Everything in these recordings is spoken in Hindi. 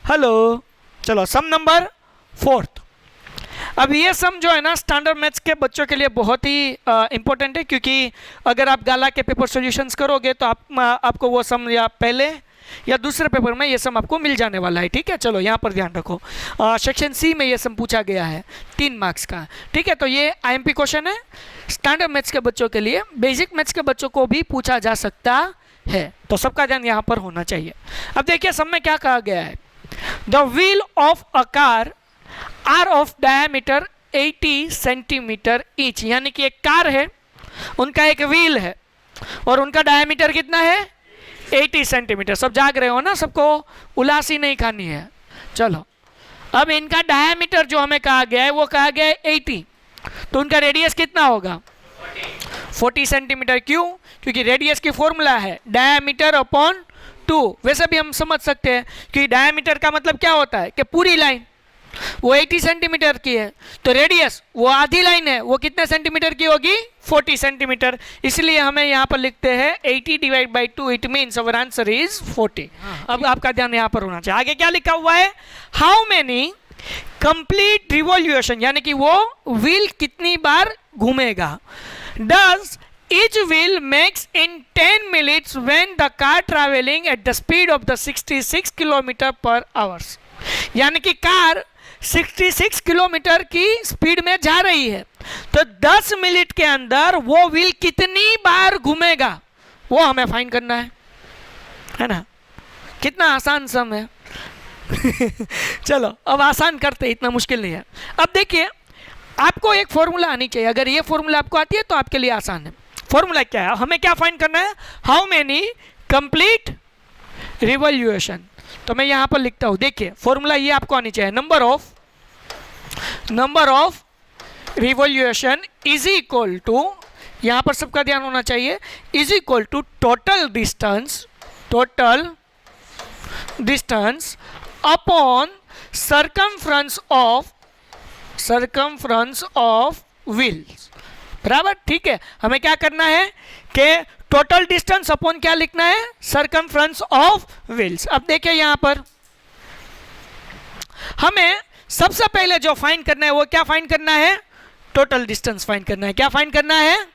हेलो। चलो सम नंबर 4। अब ये सम जो है ना स्टैंडर्ड मैथ्स के बच्चों के लिए बहुत ही इंपॉर्टेंट है, क्योंकि अगर आप गाला के पेपर सॉल्यूशंस करोगे तो आपको वो सम या पहले या दूसरे पेपर में ये सम आपको मिल जाने वाला है। ठीक है, चलो यहाँ पर ध्यान रखो। सेक्शन सी में ये सम पूछा गया है 3 मार्क्स का। ठीक है, तो ये आईएमपी क्वेश्चन है, स्टैंडर्ड मैथ्स के बच्चों के लिए, बेसिक मैथ्स के बच्चों को भी पूछा जा सकता है, तो सबका ध्यान यहाँ पर होना चाहिए। अब देखिए सम में क्या कहा गया है। The wheel of a car are of diameter 80 centimetre each, यानी कि एक कार है, उनका एक व्हील है और उनका डायमीटर कितना है 80 सेंटीमीटर। सब जाग रहे हो ना, सबको उलासी नहीं खानी है। चलो अब इनका डायमीटर जो हमें कहा गया है वो कहा गया है 80, तो उनका रेडियस कितना होगा 40 सेंटीमीटर। क्यों? क्योंकि रेडियस की फॉर्मूला है डायमीटर अपॉन 2। वैसे भी हम समझ सकते हैं कि डायमीटर का मतलब क्या होता है कि पूरी लाइन वो 80 सेंटीमीटर की है, तो रेडियस वो आधी लाइन है, वो कितने सेंटीमीटर की होगी 40 सेंटीमीटर। इसलिए हमें यहाँ पर लिखते हैं 80 divide by 2, it means our answer is 40। अब आपका ध्यान यहाँ पर होना चाहिए। आगे क्या लिखा हुआ है, हाउ मेनी कंप्लीट रिवॉल्यूशन, यानी कि वो व्हील कितनी बार घूमेगा, does each wheel makes in 10 minutes when the car traveling at the speed of the 66 kilometre पर आवर्स। यानी कि कार 66 किलोमीटर की स्पीड में जा रही है, तो 10 मिनट के अंदर वो व्हील कितनी बार घूमेगा वो हमें फाइंड करना है ना। कितना आसान सम है। चलो अब आसान करते, इतना मुश्किल नहीं है। अब देखिए आपको एक फॉर्मूला आनी चाहिए, अगर ये फॉर्मूला आपको आती है तो आपके लिए आसान है। फॉर्मूला क्या है, हमें क्या फाइंड करना है, हाउ मेनी कंप्लीट रिवॉल्यूशन। तो मैं यहां पर लिखता हूं, देखिए फॉर्मूला ये आपको आनी चाहिए, number of revolution is equal to, यहां पर सबका ध्यान होना चाहिए, is equal to total distance upon circumference of wheels. बराबर, ठीक है। हमें क्या करना है कि टोटल डिस्टेंस अपॉन क्या लिखना है, सर्कमफ्रेंस ऑफ व्हील्स। अब देखिए यहां पर हमें सबसे पहले जो फाइंड करना है वो क्या फाइंड करना है, टोटल डिस्टेंस फाइंड करना है। क्या फाइंड करना है,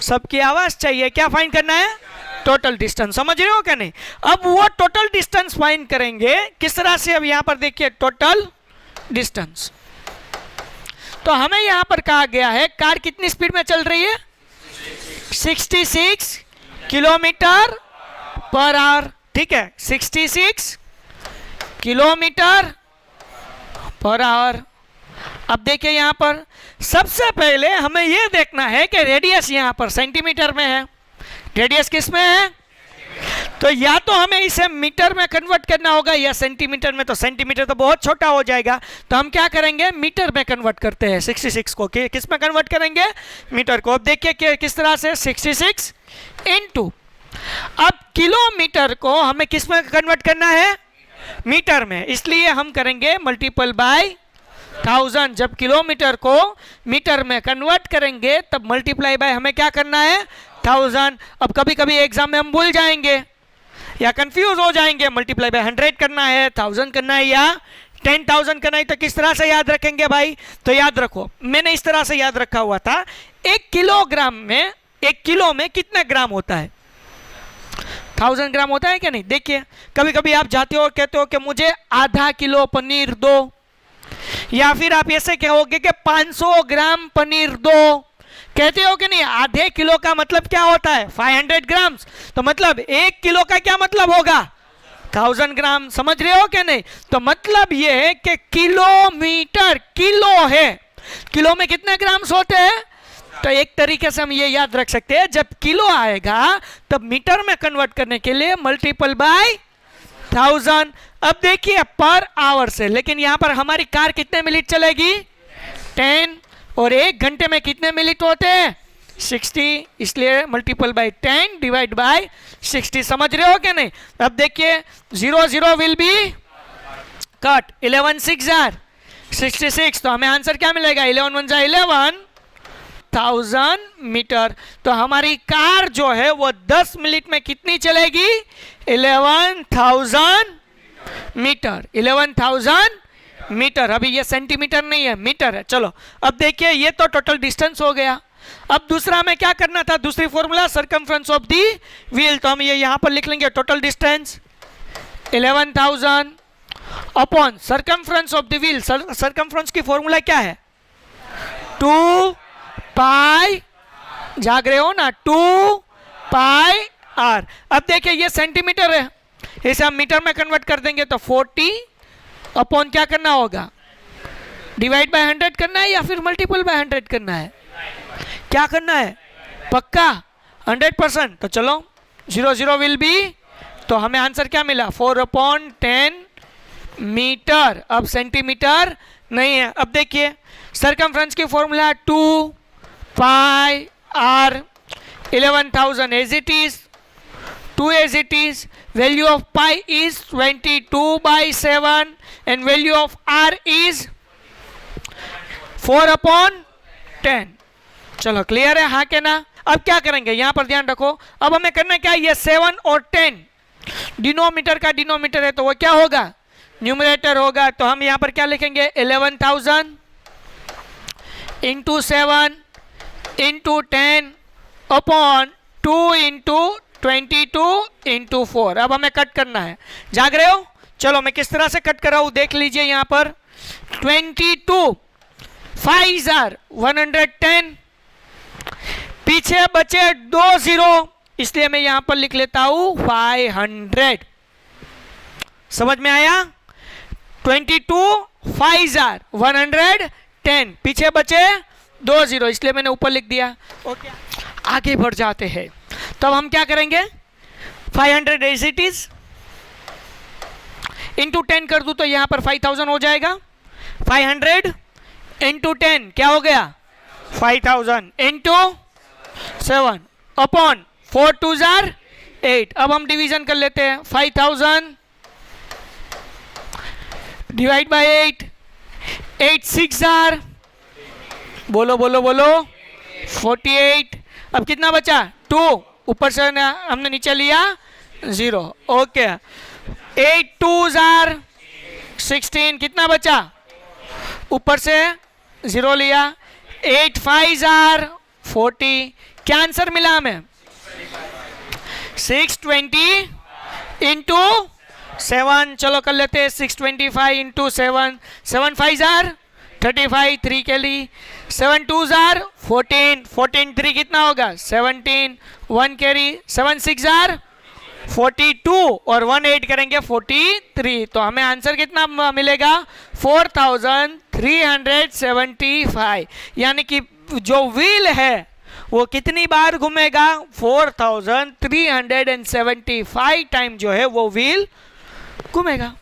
सबकी आवाज चाहिए, क्या फाइंड करना है, टोटल डिस्टेंस। समझ रहे हो क्या नहीं? अब वो टोटल डिस्टेंस फाइंड करेंगे किस तरह से, अब यहां पर देखिए टोटल डिस्टेंस, तो हमें यहां पर कहा गया है कार कितनी स्पीड में चल रही है 66 किलोमीटर पर आवर। ठीक है, 66 किलोमीटर पर आवर। अब देखिए यहां पर सबसे पहले हमें यह देखना है कि रेडियस यहां पर सेंटीमीटर में है, रेडियस किस में है, तो या तो हमें इसे मीटर में कन्वर्ट करना होगा या सेंटीमीटर में। तो सेंटीमीटर तो बहुत छोटा हो जाएगा, तो हम क्या करेंगे, मीटर में कन्वर्ट करते हैं 66 को। किस में कन्वर्ट करेंगे, मीटर को। अब देखिए किस तरह से 66 इंटू, अब किलोमीटर को हमें किस में कन्वर्ट करना है, मीटर में, इसलिए हम करेंगे मल्टीपल बाय 1000। जब किलोमीटर को मीटर में कन्वर्ट करेंगे तब मल्टीप्लाई बाय हमें क्या करना है 1000। अब कभी कभी एग्जाम में हम भूल जाएंगे या कंफ्यूज हो जाएंगे, मल्टीप्लाई बाय 100 करना है, 1000 करना है या 10,000 करना है, तो किस तरह से याद रखेंगे भाई। तो याद रखो, मैंने इस तरह से याद रखा हुआ था, 1 किलोग्राम में, 1 किलो में कितना ग्राम होता है, 1000 ग्राम होता है क्या नहीं। देखिए कभी कभी आप जाते हो और कहते हो कि मुझे आधा किलो पनीर दो, या फिर आप ऐसे कहोगे कि 500 ग्राम पनीर दो, कहते हो कि नहीं। आधे किलो का मतलब क्या होता है 500 ग्राम, तो मतलब 1 किलो का क्या मतलब होगा 1000 ग्राम। समझ रहे हो क्या नहीं। तो मतलब ये है कि किलोमीटर, किलो है, किलो में कितने ग्राम्स होते हैं, तो एक तरीके से हम ये याद रख सकते हैं, जब किलो आएगा तब मीटर में कन्वर्ट करने के लिए मल्टीपल बाय 1000। अब देखिए पर आवर से, लेकिन यहां पर हमारी कार कितने मिनट चलेगी 10, और 1 घंटे में कितने मिनट होते हैं 60, इसलिए मल्टीपल बाय 10 डिवाइड बाय 60। समझ रहे हो क्या नहीं। अब देखिए 0 0 विल बी कट, 11 6 जार 66, तो हमें आंसर क्या मिलेगा, 11 1 जा 11,000 मीटर। तो हमारी कार जो है वो 10 मिनट में कितनी चलेगी 11,000 मीटर, 11,000 मीटर। अभी ये सेंटीमीटर नहीं है, मीटर है। चलो अब देखिए, ये तो टोटल डिस्टेंस हो गया। अब दूसरा हमें क्या करना था, दूसरी formula circumference of the wheel, तो हम ये यहां पर लिख लेंगे total distance 11,000 upon circumference of the wheel. Circumference की फॉर्मूला क्या है, 2 पाई, जाग रहे हो ना, 2 पाई आर। अब देखिए ये सेंटीमीटर है, इसे हम मीटर में कन्वर्ट कर देंगे तो 40 अपॉन क्या करना होगा, डिवाइड बाय 100 करना है या फिर मल्टीपल बाय 100 करना है, क्या करना है, पक्का 100%। तो चलो 0 0 विल बी, तो हमें आंसर क्या मिला, 4/10 मीटर। अब सेंटीमीटर नहीं है। अब देखिए सरकमफ्रेंस की formula 2 pi r, 11,000 as it is, 2 as it is, value of pi is 22/7 and value of r is 4/10। चलो क्लियर है, हाँ के ना। अब क्या करेंगे, यहां पर ध्यान रखो, अब हमें करना क्या, ये 7 और 10 डिनोमीटर का डिनोमीटर है, तो वो क्या होगा, न्यूमरेटर होगा। तो हम यहां पर क्या लिखेंगे, 11,000 into 7 into 10 upon 2 into 22 into 4। अब हमें कट करना है, जाग रहे हो। चलो मैं किस तरह से कट कर रहा हूं देख लीजिए, यहां पर 22 5 are 110, पीछे बचे 2 0, इसलिए मैं यहां पर लिख लेता हूं 500। समझ में आया, 22 5 are 110, पीछे बचे 2 0, इसलिए मैंने ऊपर लिख दिया। ओके, आगे बढ़ जाते हैं। तब हम क्या करेंगे, 500 एज इट इज इंटू 10 कर दूं तो यहां पर 5000 हो जाएगा। 500 इंटू 10 क्या हो गया, 5000 इंटू 7 अपॉन 4 2 जार 8। अब हम डिवीजन कर लेते हैं, 5000 डिवाइड बाय 8, 8 6 जार, बोलो बोलो बोलो 48। अब कितना बचा, 2, ऊपर से हमने नीचे लिया 0। ओके, 8 2 जार 16, कितना बचा, ऊपर से 0 लिया, 8 5 जार 40। क्या आंसर मिला हमें, 620 इंटू 7। चलो कर लेते हैं 625 इंटू 7, 7 5 जार 35, 3 के लिए, 7 2 जार 14, 14 3 कितना होगा, 17, 1 कैरी, 7 6 जार 42 और 1 8 करेंगे 43। तो हमें आंसर कितना मिलेगा, 4375। यानी कि जो व्हील है वो कितनी बार घूमेगा, 4375 टाइम जो है वो व्हील घूमेगा।